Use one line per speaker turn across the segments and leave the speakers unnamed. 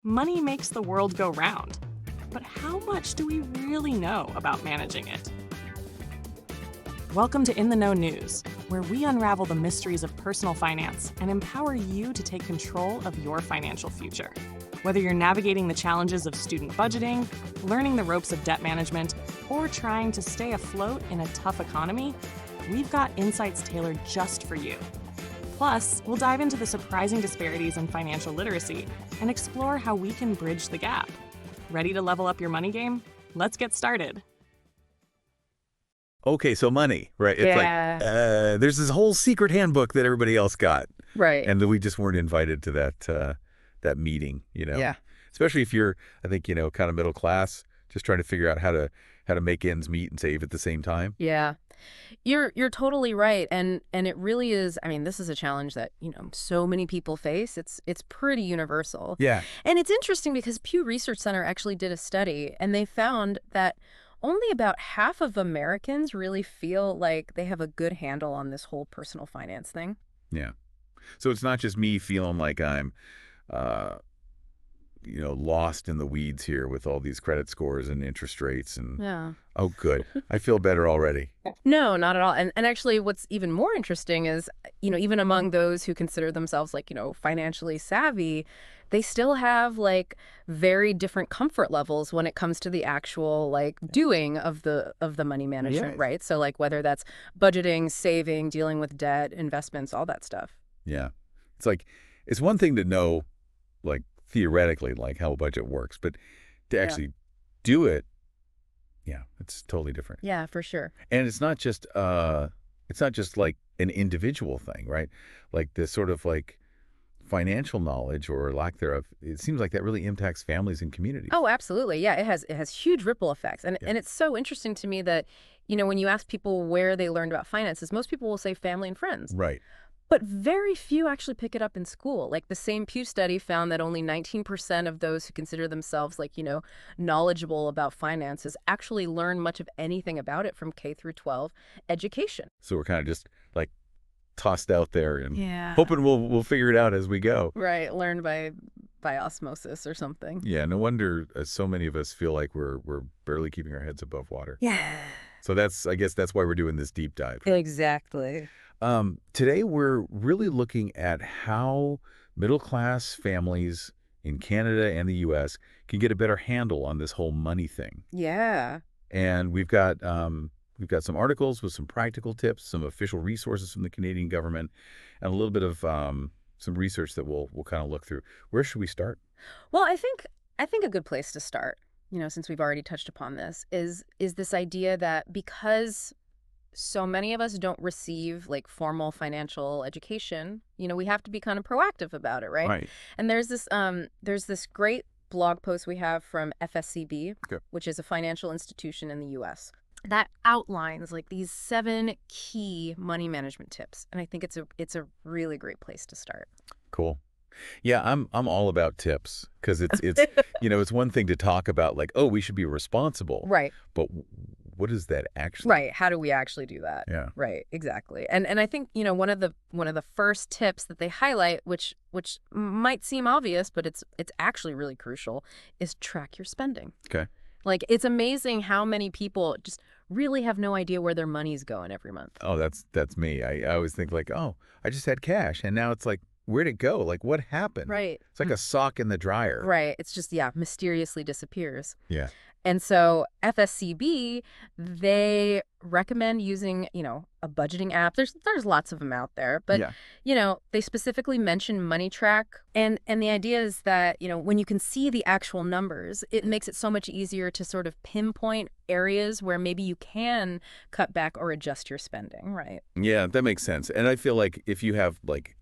money makes the world go round. But how much do we really know about managing it? Welcome to In the Know News, where we unravel the mysteries of personal finance and empower you to take control of your financial future. Whether you're navigating the challenges of student budgeting, learning the ropes of debt management, or trying to stay afloat in a tough economy, we've got insights tailored just for you. Plus, we'll dive into the surprising disparities in financial literacy and explore how we can bridge the gap. Ready to level up your money game? Let's get started.
Okay, so money, right? It's
Yeah.
there's this whole secret handbook that everybody else got,
Right.
and that we just weren't invited to that meeting,
Yeah.
Especially if you're, I think, kind of middle class, just trying to figure out how to make ends meet and save at the same time.
Yeah. You're totally right. And it really is, I mean, this is a challenge that, so many people face. It's pretty universal.
Yeah.
And it's interesting because Pew Research Center actually did a study and they found that only about half of Americans really feel like they have a good handle on this whole personal finance thing.
Yeah. So it's not just me feeling like I'm lost in the weeds here with all these credit scores and interest rates and
Yeah.
oh, good. I feel better already.
No, not at all. And actually what's even more interesting is, even among those who consider themselves like, financially savvy, they still have like very different comfort levels when it comes to the actual like doing of the money management,
Yeah.
right? So like whether that's budgeting, saving, dealing with debt, investments, all that stuff.
Yeah. It's like, it's one thing to know, like, theoretically, like how a budget works, but to actually do it, yeah, it's totally different.
Yeah, for sure.
And it's not just like an individual thing, right? Like this sort of like financial knowledge or lack thereof, it seems like that really impacts families and communities.
Oh, absolutely. Yeah, it has huge ripple effects. And
Yeah.
and it's so interesting to me that, when you ask people where they learned about finances, most people will say family and friends.
Right.
But very few actually pick it up in school. Like the same Pew study found that only 19% of those who consider themselves like, knowledgeable about finances actually learn much of anything about it from K through 12 education.
So we're kind of just like tossed out there and
Yeah.
hoping we'll figure it out as we go.
Right. Learned by osmosis or something.
Yeah, no wonder so many of us feel like we're barely keeping our heads above water.
Yeah.
So I guess that's why we're doing this deep dive.
Exactly.
Today we're really looking at how middle-class families in Canada and the U.S. can get a better handle on this whole money thing.
Yeah.
And we've got some articles with some practical tips, some official resources from the Canadian government, and a little bit of some research that we'll kind of look through. Where should we start?
Well, I think a good place to start, since we've already touched upon this, is this idea that because so many of us don't receive like formal financial education, we have to be kind of proactive about it, right?
Right.
And there's this great blog post we have from FSCB,
Okay.
which is a financial institution in the US, that outlines like these 7 key money management tips. And I think it's a really great place to start.
Cool. Yeah, I'm all about tips because it's it's one thing to talk about like, oh, we should be responsible,
Right.
but what is that actually?
Right. How do we actually do that?
Yeah.
Right. Exactly. And I think, one of the first tips that they highlight, which might seem obvious, but it's actually really crucial, is track your spending.
Okay.
Like, it's amazing how many people just really have no idea where their money's going every month.
Oh, that's me. I always think like, oh, I just had cash, and now it's like, where'd it go? Like, what happened?
Right.
It's like a sock in the dryer.
Right. It's just, mysteriously disappears.
Yeah.
And so FSCB, they recommend using, a budgeting app. There's lots of them out there, but
Yeah.
They specifically mention Money Track, and the idea is that, when you can see the actual numbers, it makes it so much easier to sort of pinpoint areas where maybe you can cut back or adjust your spending, right?
Yeah, that makes sense. And I feel like if you have like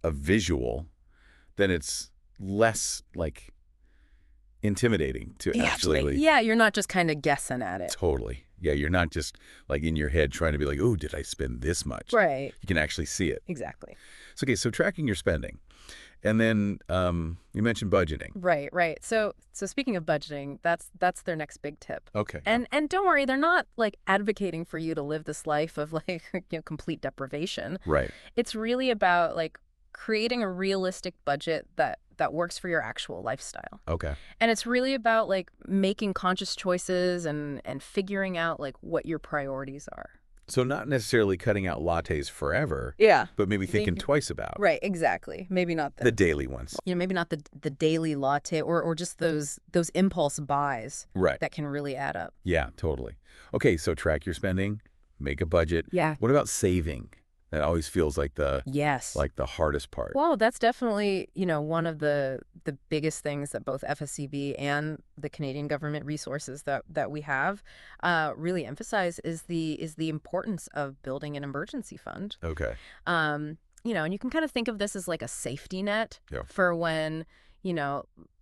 a visual, then it's less like intimidating to actually.
Yeah, you're not just kind of guessing at it.
Totally. Yeah, you're not just like in your head trying to be like, oh, did I spend this much?
Right.
You can actually see it.
Exactly.
So, okay, so tracking your spending. And then you mentioned budgeting.
Right. So speaking of budgeting, that's their next big tip.
Okay.
And don't worry, they're not like advocating for you to live this life of like complete deprivation.
Right.
It's really about like creating a realistic budget that that works for your actual lifestyle.
Okay.
And it's really about like making conscious choices and figuring out like what your priorities are.
So not necessarily cutting out lattes forever,
Yeah.
but maybe thinking twice about
Right, exactly. Maybe not
the daily ones.
maybe not the daily latte or just those impulse buys
Right.
that can really add up.
Yeah, totally. Okay, so track your spending, make a budget.
Yeah.
What about saving? That always feels like the
Yes.
hardest part.
Well, that's definitely, one of the biggest things that both FSCB and the Canadian government resources that we have really emphasize is the importance of building an emergency fund.
Okay.
And you can kind of think of this as like a safety net for when,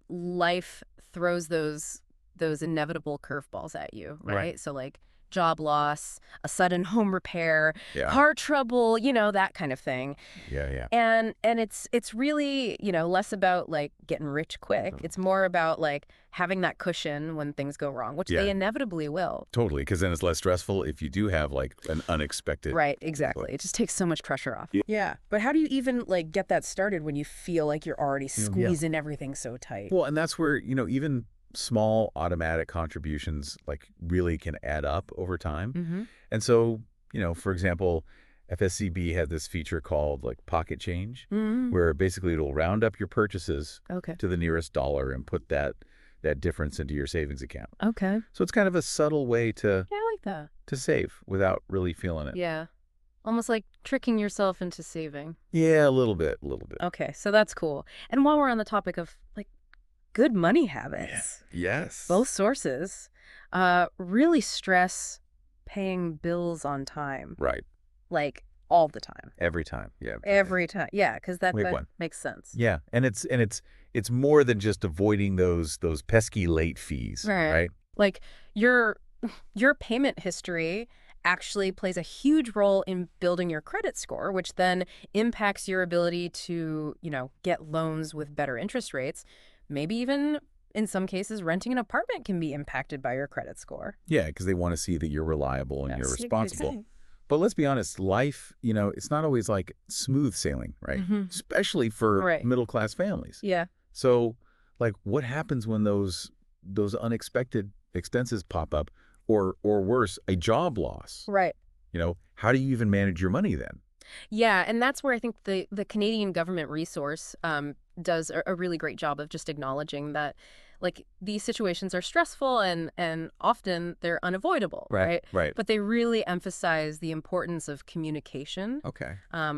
life throws those inevitable curveballs at you, right? So like job loss, a sudden home repair, car trouble, that kind of thing.
Yeah.
And it's really, less about like getting rich quick. It's more about like having that cushion when things go wrong, which they inevitably will.
Totally, because then it's less stressful if you do have like an unexpected.
Right, exactly. It just takes so much pressure off. Yeah. But how do you even like get that started when you feel like you're already squeezing everything so tight?
Well, and that's where, even small automatic contributions like really can add up over time.
Mm-hmm.
And so, for example, FSCB had this feature called like pocket change, where basically it'll round up your purchases to the nearest dollar and put that difference into your savings account.
Okay.
So it's kind of a subtle way to
I like that.
to save without really feeling it.
Yeah. Almost like tricking yourself into saving.
Yeah, a little bit.
Okay, so that's cool. And while we're on the topic of like good money habits,
Yes.
both sources really stress paying bills on time.
Right.
Like all the time.
Every time. Yeah.
Every time. Yeah, because that makes sense.
Yeah, and it's more than just avoiding those pesky late fees, right?
Like your payment history actually plays a huge role in building your credit score, which then impacts your ability to, get loans with better interest rates. Maybe even in some cases, renting an apartment can be impacted by your credit score.
Yeah, because they want to see that you're reliable and you're responsible. But let's be honest, life, it's not always like smooth sailing, right? Especially for middle-class families.
Yeah.
So, like, what happens when those unexpected expenses pop up, or worse, a job loss?
Right.
How do you even manage your money then?
Yeah, and that's where I think the Canadian government resource does a really great job of just acknowledging that, like, these situations are stressful and often they're unavoidable, right?
Right.
But they really emphasize the importance of communication.
Okay.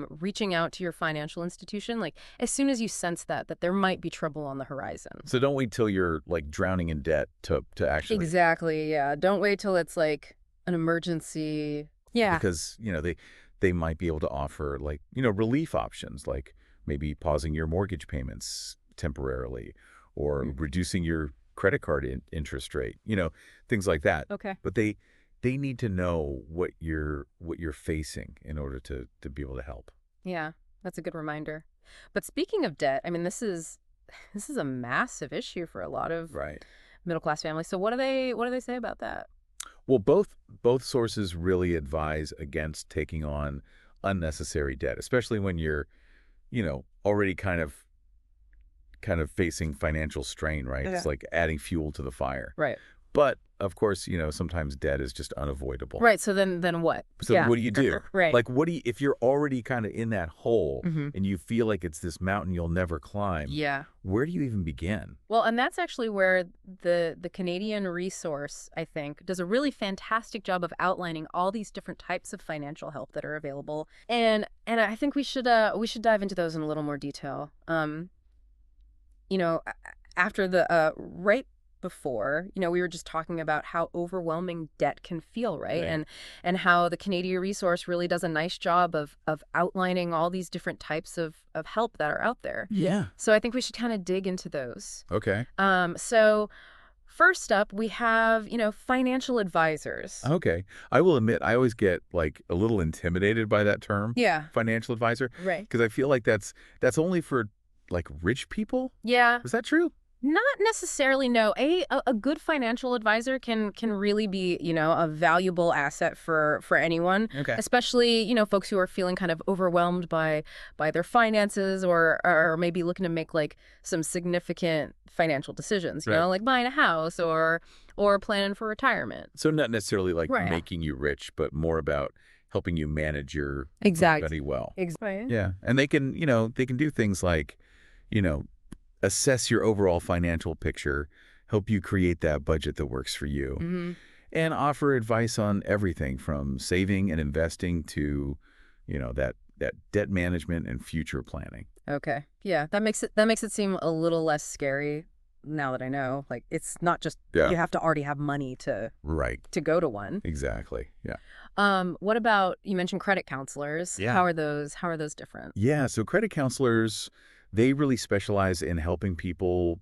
Reaching out to your financial institution, like, as soon as you sense that there might be trouble on the horizon.
So don't wait till you're, like, drowning in debt to actually...
Exactly, yeah. Don't wait till it's, like, an emergency. Yeah.
Because, they might be able to offer, like, relief options, like maybe pausing your mortgage payments temporarily or reducing your credit card interest rate, things like that.
Okay.
But they need to know what you're facing in order to be able to help.
Yeah, that's a good reminder. But speaking of debt, I mean, this is a massive issue for a lot of middle-class families. So what do they say about that?
Well, both sources really advise against taking on unnecessary debt, especially when you're, already kind of facing financial strain, right?
Yeah.
It's like adding fuel to the fire.
Right.
But of course, sometimes debt is just unavoidable.
Right. So then what?
So what do you do?
Right.
Like, if you're already kind of in that hole and you feel like it's this mountain you'll never climb?
Yeah.
Where do you even begin?
Well, and that's actually where the Canadian resource, I think, does a really fantastic job of outlining all these different types of financial help that are available. And I think we should dive into those in a little more detail. After the right before, we were just talking about how overwhelming debt can feel, right? And how the Canadian resource really does a nice job of outlining all these different types of help that are out there.
Yeah.
So I think we should kind of dig into those.
Okay.
So first up, we have, financial advisors.
Okay. I will admit, I always get like a little intimidated by that term.
Yeah.
Financial advisor.
Right.
Because I feel like that's only for like rich people.
Yeah.
Is that true?
Not necessarily, no. A good financial advisor can really be, a valuable asset for anyone,
Okay.
especially, folks who are feeling kind of overwhelmed by their finances or maybe looking to make like some significant financial decisions,
Right.
like buying a house or planning for retirement.
So not necessarily like
Right.
making you rich, but more about helping you manage your money well.
Exactly.
Yeah. And they can, they can do things like, you know, assess your overall financial picture, help you create that budget that works for you,
Mm-hmm.
and offer advice on everything from saving and investing to, that debt management and future planning.
Okay. Yeah, that makes it seem a little less scary now that I know. Like it's not just
Yeah.
you have to already have money to
Right.
go to one.
Exactly. Yeah.
What about, you mentioned credit counselors?
Yeah.
How are those different?
Yeah. So credit counselors, they really specialize in helping people,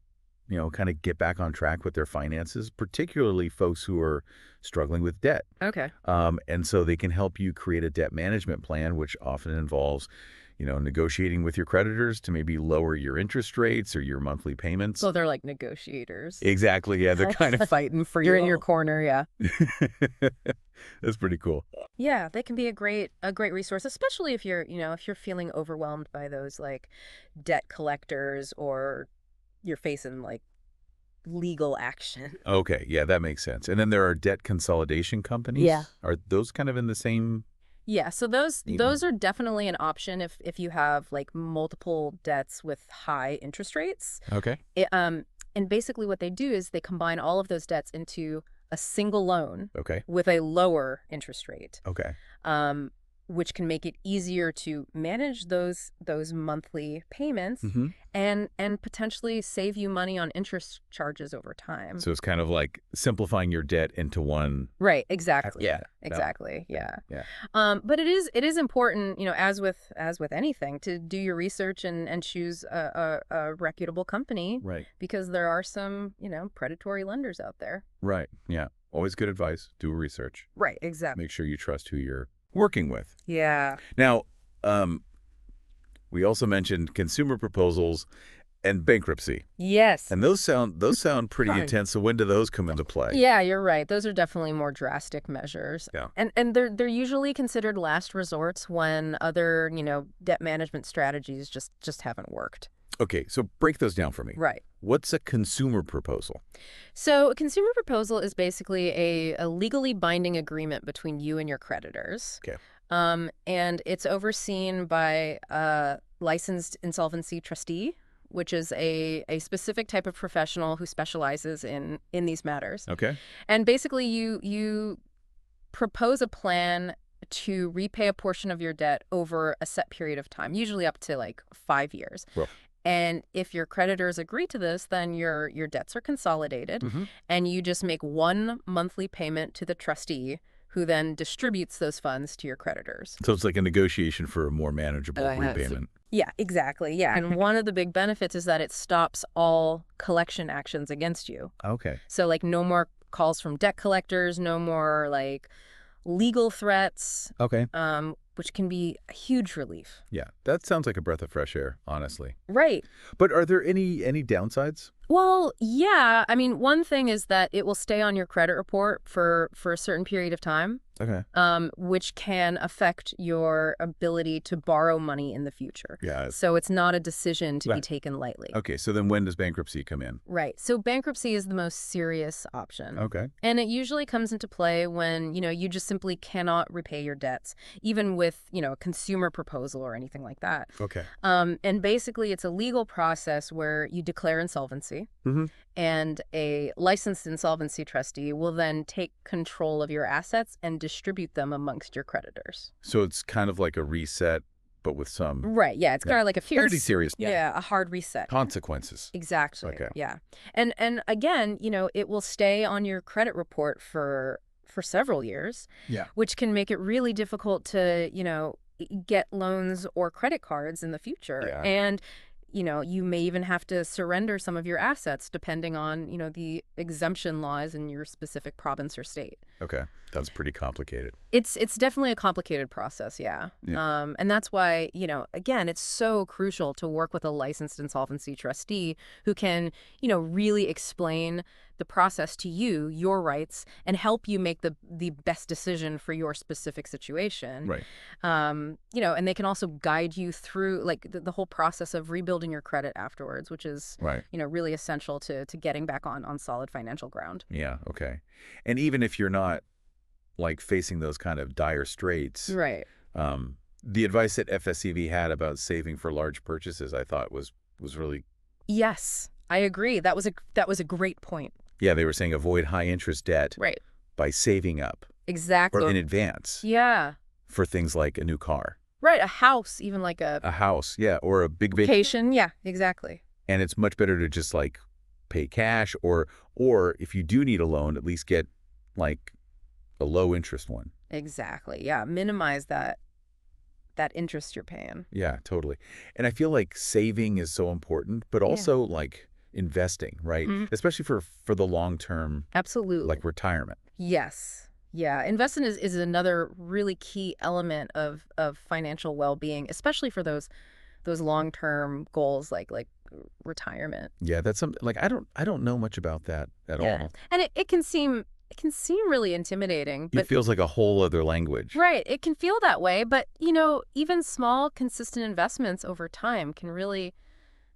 kind of get back on track with their finances, particularly folks who are struggling with debt.
Okay.
And so they can help you create a debt management plan, which often involves, negotiating with your creditors to maybe lower your interest rates or your monthly payments.
So they're like negotiators.
Exactly. Yeah. They're kind of
fighting for you. You're in your corner, yeah.
That's pretty cool.
Yeah, they can be a great resource, especially if you're feeling overwhelmed by those like debt collectors or you're facing like legal action.
Okay. Yeah, that makes sense. And then there are debt consolidation companies.
Yeah.
Are those kind of in the same?
Yeah, so those
Even-
are definitely an option if you have like multiple debts with high interest rates.
Okay.
And basically what they do is they combine all of those debts into a single loan
Okay.
with a lower interest rate,
Okay.
which can make it easier to manage those monthly payments
Mm-hmm.
and potentially save you money on interest charges over time.
So it's kind of like simplifying your debt into one.
Right, exactly.
Yeah.
Exactly. Yeah.
Yeah.
But it is important, as with anything, to do your research and choose a reputable company
Right.
because there are some, predatory lenders out there.
Right. Yeah. Always good advice. Do research.
Right, exactly.
Make sure you trust who you're working with.
Yeah.
Now, we also mentioned consumer proposals and bankruptcy.
Yes.
And those sound pretty
Right.
intense. So when do those come into play?
Yeah, you're right. Those are definitely more drastic measures.
Yeah.
And they're usually considered last resorts when other, debt management strategies just haven't worked.
Okay, so break those down for me.
Right.
What's a consumer proposal?
So a consumer proposal is basically a legally binding agreement between you and your creditors.
Okay.
And it's overseen by a licensed insolvency trustee, which is a specific type of professional who specializes in these matters.
Okay.
And basically you propose a plan to repay a portion of your debt over a set period of time, usually up to like 5 years.
Well.
And if your creditors agree to this, then your debts are consolidated
Mhm.
and you just make one monthly payment to the trustee who then distributes those funds to your creditors.
So it's like a negotiation for a more manageable repayment.
Yeah, exactly. Yeah. And one of the big benefits is that it stops all collection actions against you.
Okay.
So like no more calls from debt collectors, no more like legal threats,
Okay.
which can be a huge relief.
Yeah, that sounds like a breath of fresh air, honestly.
Right.
But are there any downsides?
Well, yeah. I mean, one thing is that it will stay on your credit report for a certain period of time,
Okay.
which can affect your ability to borrow money in the future.
Yeah.
So it's not a decision to be
Right.
taken lightly.
Okay, so then when does bankruptcy come in?
Right. So bankruptcy is the most serious option.
Okay.
And it usually comes into play when, you just simply cannot repay your debts, even with, a consumer proposal or anything like that.
Okay.
And basically, it's a legal process where you declare insolvency,
Mhm.
and a licensed insolvency trustee will then take control of your assets and distribute them amongst your creditors.
So it's kind of like a reset, but with some
Right. Yeah. It's kind of like a
pretty
fierce,
serious
a hard reset.
consequences.
Exactly.
Okay.
Yeah. And again, it will stay on your credit report for several years,
Yeah.
which can make it really difficult to, get loans or credit cards in the future.
Yeah.
And you may even have to surrender some of your assets depending on, the exemption laws in your specific province or state.
Okay. That's pretty complicated.
It's definitely a complicated process, yeah. And that's why, again, it's so crucial to work with a licensed insolvency trustee who can, really explain the process to you, your rights, and help you make the best decision for your specific situation.
Right.
And they can also guide you through like the whole process of rebuilding your credit afterwards, which is,
Right.
Really essential to getting back on solid financial ground.
Yeah. Okay. And even if you're not like facing those kind of dire straits,
Right.
The advice that FSCV had about saving for large purchases, I thought was really,
Yes, I agree. That was a great point.
yeah, they were saying avoid high interest debt
Right.
by saving up
Exactly.
or in advance
Yeah.
for things like a new car,
Right. A house, even like a
a house, yeah, or a big vacation.
vacation. Yeah, exactly.
And it's much better to just like pay cash or if you do need a loan, at least get like a low interest one.
Exactly. Yeah. Minimize that interest you're paying.
Yeah, totally. And I feel like saving is so important, but also like investing, right? Especially for the long term,
Absolutely.
like retirement.
Yes. Yeah. Investing is another really key element of financial well-being, especially for those long-term goals like retirement.
Yeah, that's something like I don't know much about that at all.
And it can seem really intimidating,
It
but
feels like a whole other language.
right, it can feel that way, but even small consistent investments over time can really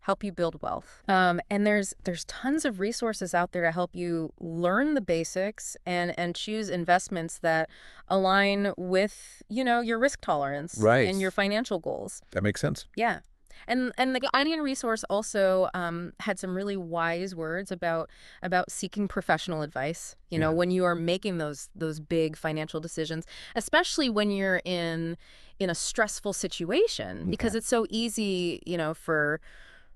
help you build wealth. And there's tons of resources out there to help you learn the basics and choose investments that align with, your risk tolerance
Right.
and your financial goals.
That makes sense.
Yeah. And the Guardian resource also had some really wise words about seeking professional advice,
Yeah.
when you are making those big financial decisions, especially when you're in a stressful situation, because it's so easy,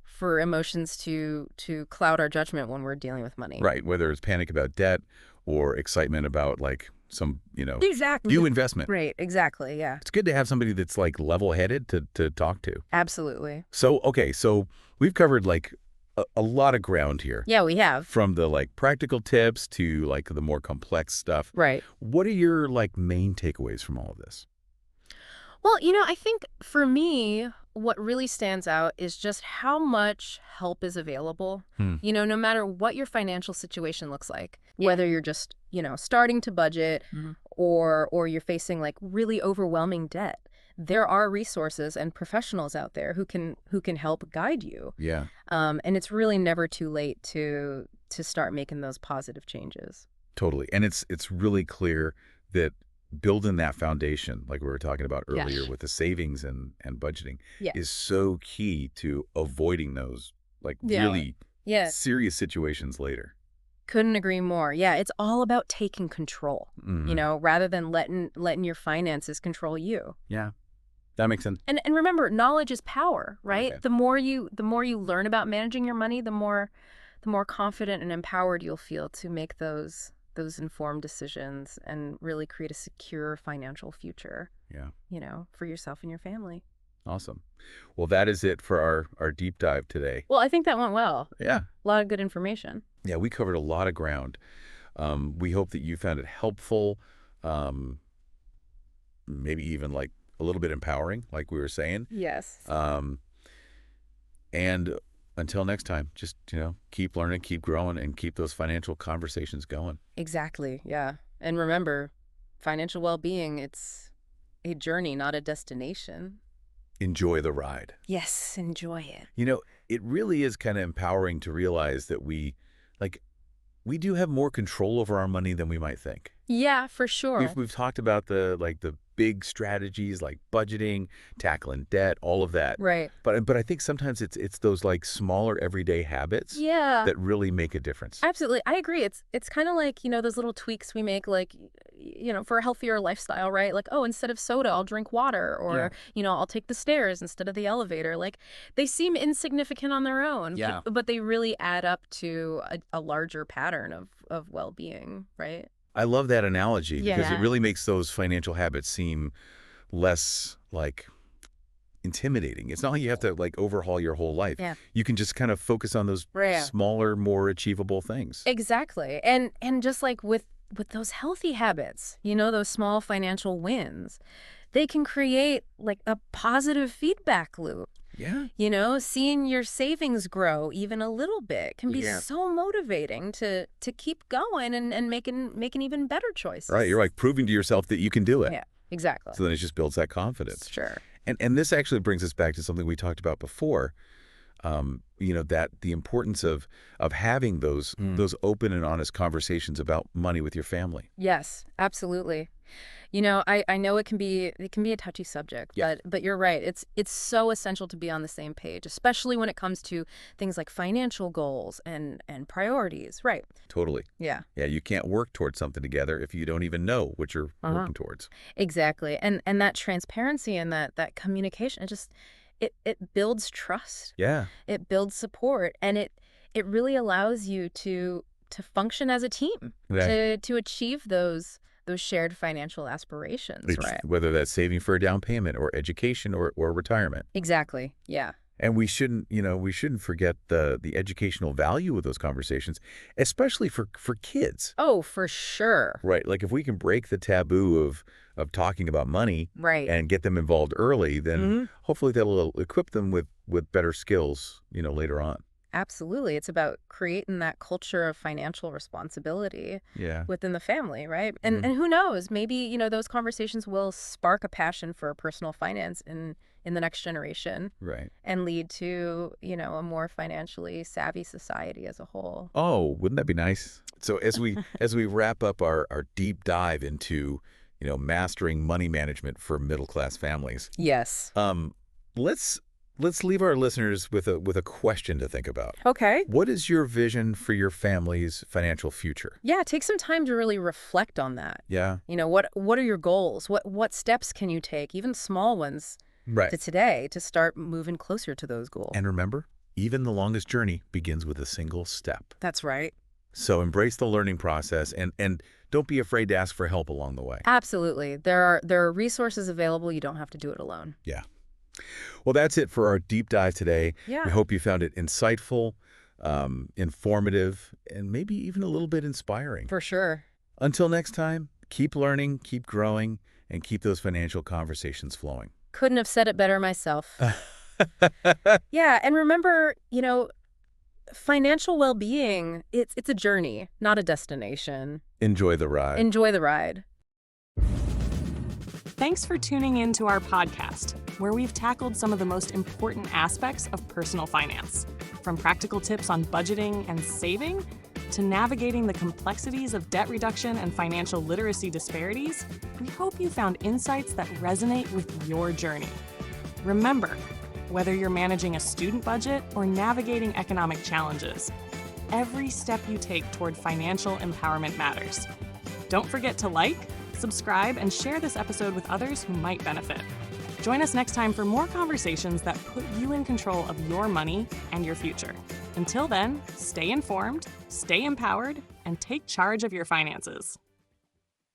for emotions to cloud our judgment when we're dealing with money.
Right, whether it's panic about debt or excitement about like some,
Exactly.
new investment.
Right, exactly, yeah.
It's good to have somebody that's like level-headed to talk to.
Absolutely.
So, okay, so we've covered like a lot of ground here.
Yeah, we have.
From the like practical tips to like the more complex stuff.
Right.
What are your like main takeaways from all of this?
Well, I think for me, what really stands out is just how much help is available, no matter what your financial situation looks like, whether you're just, starting to budget or you're facing like really overwhelming debt. There are resources and professionals out there who can help guide you.
Yeah.
And it's really never too late to start making those positive changes.
Totally. And it's really clear that building that foundation, like we were talking about earlier with the savings and budgeting, is so key to avoiding those like really serious situations later.
Couldn't agree more. Yeah, it's all about taking control, rather than letting your finances control you.
Yeah. That makes sense.
And remember, knowledge is power, right?
Okay.
The more you learn about managing your money, the more confident and empowered you'll feel to make those informed decisions and really create a secure financial future.
Yeah.
For yourself and your family.
Awesome. Well, that is it for our deep dive today.
Well, I think that went well.
Yeah.
A lot of good information.
Yeah, we covered a lot of ground. We hope that you found it helpful, maybe even like a little bit empowering, like we were saying.
Yes.
And until next time, just, keep learning, keep growing, and keep those financial conversations going.
Exactly. Yeah. And remember, financial well-being, it's a journey, not a destination.
Enjoy the ride.
Yes, enjoy it.
It really is kind of empowering to realize that we do have more control over our money than we might think.
Yeah, for sure.
We've talked about the big strategies like budgeting, tackling debt, all of that.
Right.
But I think sometimes it's those like smaller everyday habits that really make a difference.
Absolutely. I agree. It's kind of like, those little tweaks we make, like, for a healthier lifestyle, right? Like, oh, instead of soda, I'll drink water, or, I'll take the stairs instead of the elevator. Like, they seem insignificant on their own, but they really add up to a larger pattern of well-being, right?
I love that analogy because it really makes those financial habits seem less like intimidating. It's not like you have to like overhaul your whole life.
Yeah.
You can just kind of focus on those
Right.
smaller, more achievable things.
Exactly. And just like with those healthy habits, those small financial wins, they can create like a positive feedback loop.
Yeah.
Seeing your savings grow even a little bit can be
Yeah.
so motivating to keep going and making even better choices.
Right. You're like proving to yourself that you can do it.
Yeah, exactly.
So then it just builds that confidence.
Sure.
And this actually brings us back to something we talked about before. That the importance of having those open and honest conversations about money with your family.
Yes, absolutely. I know it can be a touchy subject,
Yeah.
but you're right. It's so essential to be on the same page, especially when it comes to things like financial goals and priorities. Right.
Totally.
Yeah.
Yeah, you can't work towards something together if you don't even know what you're working towards.
Exactly. And that transparency and that communication, it builds trust.
Yeah.
It builds support, and it really allows you to function as a team,
Yeah.
to achieve those shared financial aspirations, right?
Whether that's saving for a down payment or education or retirement.
Exactly. Yeah.
And we shouldn't forget the educational value of those conversations, especially for kids.
Oh, for sure.
Right. Like if we can break the taboo of talking about money
Right.
and get them involved early, then hopefully that'll equip them with better skills, later on.
Absolutely. It's about creating that culture of financial responsibility
Yeah.
within the family, right? And who knows, maybe, those conversations will spark a passion for personal finance in the next generation
Right.
and lead to, a more financially savvy society as a whole.
Oh, wouldn't that be nice? So as we wrap up our deep dive into, mastering money management for middle-class families,
Yes.
let's leave our listeners with a question to think about.
Okay.
What is your vision for your family's financial future?
Yeah, take some time to really reflect on that.
Yeah.
What are your goals? What steps can you take, even small ones,
Right.
to today to start moving closer to those goals?
And remember, even the longest journey begins with a single step.
That's right.
So embrace the learning process and don't be afraid to ask for help along the way.
Absolutely. There are resources available. You don't have to do it alone.
Yeah. Well, that's it for our deep dive today.
Yeah.
We hope you found it insightful, informative, and maybe even a little bit inspiring.
For sure.
Until next time, keep learning, keep growing, and keep those financial conversations flowing.
Couldn't have said it better myself. Yeah, and remember, financial well-being, it's a journey, not a destination.
Enjoy the ride.
Enjoy the ride.
Thanks for tuning in to our podcast, where we've tackled some of the most important aspects of personal finance, from practical tips on budgeting and saving to navigating the complexities of debt reduction and financial literacy disparities. We hope you found insights that resonate with your journey. Remember, whether you're managing a student budget or navigating economic challenges, every step you take toward financial empowerment matters. Don't forget to like, subscribe, and share this episode with others who might benefit. Join us next time for more conversations that put you in control of your money and your future. Until then, stay informed, stay empowered, and take charge of your finances.